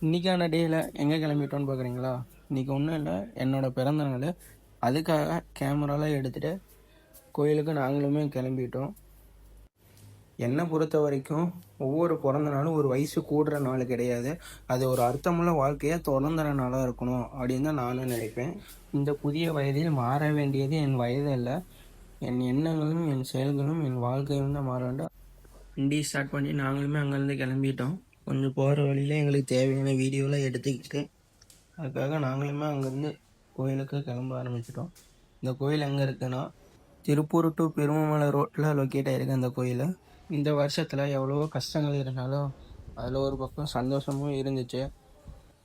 இன்றைக்கான டேயில் எங்கே கிளம்பிட்டோன்னு பார்க்குறீங்களா? இன்றைக்கி ஒன்றும் இல்லை, என்னோடய பிறந்த நாள். அதுக்காக கேமராலாம் எடுத்துகிட்டு கோயிலுக்கு நாங்களுமே கிளம்பிட்டோம். என்னை பொறுத்த வரைக்கும் ஒவ்வொரு பிறந்த நாளும் ஒரு வயசு கூடுற நாள் கிடையாது. அது ஒரு அர்த்தமுள்ள வாழ்க்கையை தொடர்ந்துற நாளாக இருக்கணும் அப்படின்னு தான் நானும் நினைப்பேன். இந்த புதிய வயதில் மாற வேண்டியது என் வயது இல்லை, என் எண்ணங்களும் என் செயல்களும் என் வாழ்க்கையும் தான் மாற வேண்டும். வண்டி ஸ்டார்ட் பண்ணி நாங்களுமே அங்கேருந்து கிளம்பிட்டோம். கொஞ்சம் போகிற வழியில் எங்களுக்கு தேவையான வீடியோலாம் எடுத்துக்கிட்டு அதுக்காக நாங்களுமே அங்கேருந்து கோயிலுக்கு கிளம்ப ஆரம்பிச்சிட்டோம். இந்த கோயில் எங்கே இருக்குன்னா, திருப்பூர் டு பெருமமலை ரோட்டில் லொக்கேட் ஆகிருக்கு அந்த கோயில். இந்த வருஷத்தில் எவ்வளவோ கஷ்டங்கள் இருந்தாலும் அதில் ஒரு பக்கம் சந்தோஷமும் இருந்துச்சு.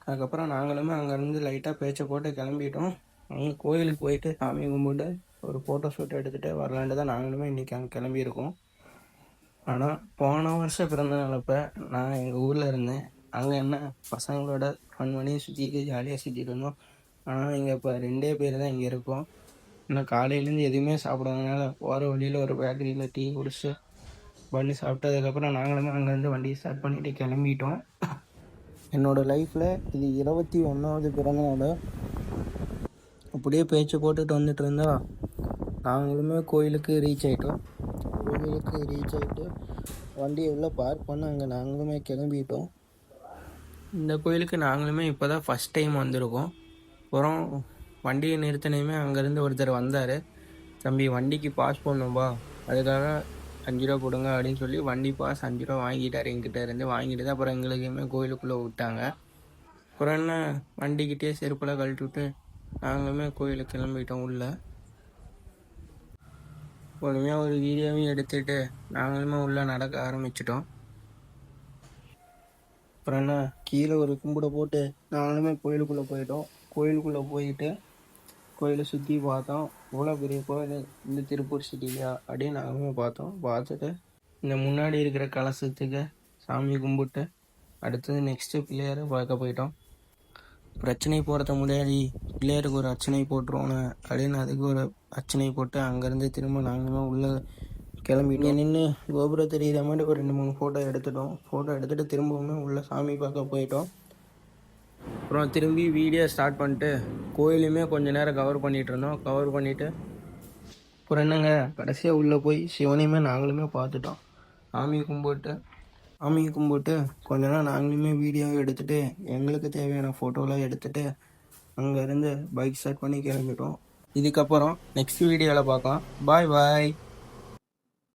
அதுக்கப்புறம் நாங்களுமே அங்கேருந்து லைட்டாக பேச்சை போட்டு கிளம்பிட்டோம். அங்கே கோயிலுக்கு போயிட்டு சாமி கும்பிட்டு ஒரு ஃபோட்டோ ஷூட் எடுத்துகிட்டு வரலான்ட்டு தான் நாங்களுமே இன்றைக்கி அங்கே கிளம்பியிருக்கோம். ஆனால் போன வருஷம் பிறந்த நாளப்போ நான் எங்கள் ஊரில் இருந்தேன். அங்கே என்ன பசங்களோட ஃபன் பண்ணி சுற்றிட்டு ஜாலியாக சுற்றிட்டு இருந்தோம். ஆனால் இங்கே இப்போ 2 பேர் தான் இங்கே இருக்கோம். இன்னும் காலையிலேருந்து எதுவுமே சாப்பிடாதனால போகிற வழியில் ஒரு பேக்கரியில் டீ குடிச்சு பண்ணி சாப்பிட்டதுக்கப்புறம் நாங்களுமே அங்கேருந்து வண்டியை ஸ்டார்ட் பண்ணிவிட்டு கிளம்பிட்டோம். என்னோடய லைஃப்பில் இது 21வது பிறந்த நாள். அப்படியே பேச்சு போட்டுட்டு வந்துட்டு இருந்தா நாங்களுமே கோயிலுக்கு ரீச் ஆகிட்டோம். கோயிலுக்கு ரீச் ஆகிட்டு வண்டியை உள்ளே பார்க் பண்ண அங்கே நாங்களுமே கிளம்பிட்டோம். இந்த கோயிலுக்கு நாங்களுமே இப்போ தான் ஃபஸ்ட் டைம் வந்திருக்கோம். அப்புறம் வண்டியை நிறுத்தினையுமே அங்கேருந்து ஒருத்தர் வந்தார். தம்பி வண்டிக்கு பாஸ் பண்ணும்பா, அதுக்காக 5 ரூபா கொடுங்க அப்படின்னு சொல்லி வண்டி பாஸ் 5 ரூபா வாங்கிட்டார். எங்கிட்ட இருந்து வாங்கிட்டு தான் அப்புறம் எங்களுக்குமே கோயிலுக்குள்ளே விட்டாங்க. அப்புறம் என்ன வண்டிக்கிட்டே செருப்பெல்லாம் கழட்டி விட்டு நாங்களுமே கோயிலுக்கு கிளம்பிட்டோம். உள்ளே பொறுமையாக ஒரு வீடியோவையும் எடுத்துகிட்டு நாங்களுமே உள்ளே நடக்க ஆரம்பிச்சிட்டோம். அப்புறம் என்ன கீழே ஒரு கும்பிட போட்டு நாங்களுமே கோயிலுக்குள்ளே போயிட்டோம். கோயிலுக்குள்ளே போயிட்டு கோயிலை சுற்றி பார்த்தோம். இவ்வளோ பெரிய கோயில் இந்த திருப்பூர் சிட்டிலையா அப்படின்னு நாங்களுமே பார்த்தோம். பார்த்துட்டு இந்த முன்னாடி இருக்கிற கலசத்துக்கு சாமி கும்பிட்டு அடுத்தது நெக்ஸ்ட்டு பிள்ளையாரை பார்க்க போயிட்டோம். பிரச்சனை போகிறத முன்னாடி பிள்ளையாருக்கு ஒரு அர்ச்சனை போட்டுருவோன்னு அப்படின்னு அதுக்கு ஒரு அர்ச்சனை போட்டு அங்கேருந்து திரும்ப நாங்களுமே உள்ளே கிளம்பிட்டு நின்று கோபுரம் தெரிகிற மாதிரி ஒரு 2-3 ஃபோட்டோ எடுத்துட்டோம். ஃபோட்டோ எடுத்துகிட்டு திரும்பவுமே உள்ளே சாமி பார்க்க போயிட்டோம். அப்புறம் திரும்பி வீடியோ ஸ்டார்ட் பண்ணிட்டு கோயிலுமே கொஞ்சம் நேரம் கவர் பண்ணிகிட்டு இருந்தோம். கவர் பண்ணிவிட்டு அப்புறம் என்னங்க கடைசியாக உள்ளே போய் சிவனையுமே நாங்களுமே பார்த்துட்டோம். சாமி கும்பிட்டு கொஞ்ச நேரம் நாங்களுமே வீடியோ எடுத்துகிட்டு எங்களுக்கு தேவையான ஃபோட்டோலாம் எடுத்துகிட்டு அங்கேருந்து பைக் ஸ்டார்ட் பண்ணி கிளம்பிட்டோம். இதுக்கப்புறம் நெக்ஸ்ட் வீடியோவில் பார்க்கலாம். பாய் பாய்.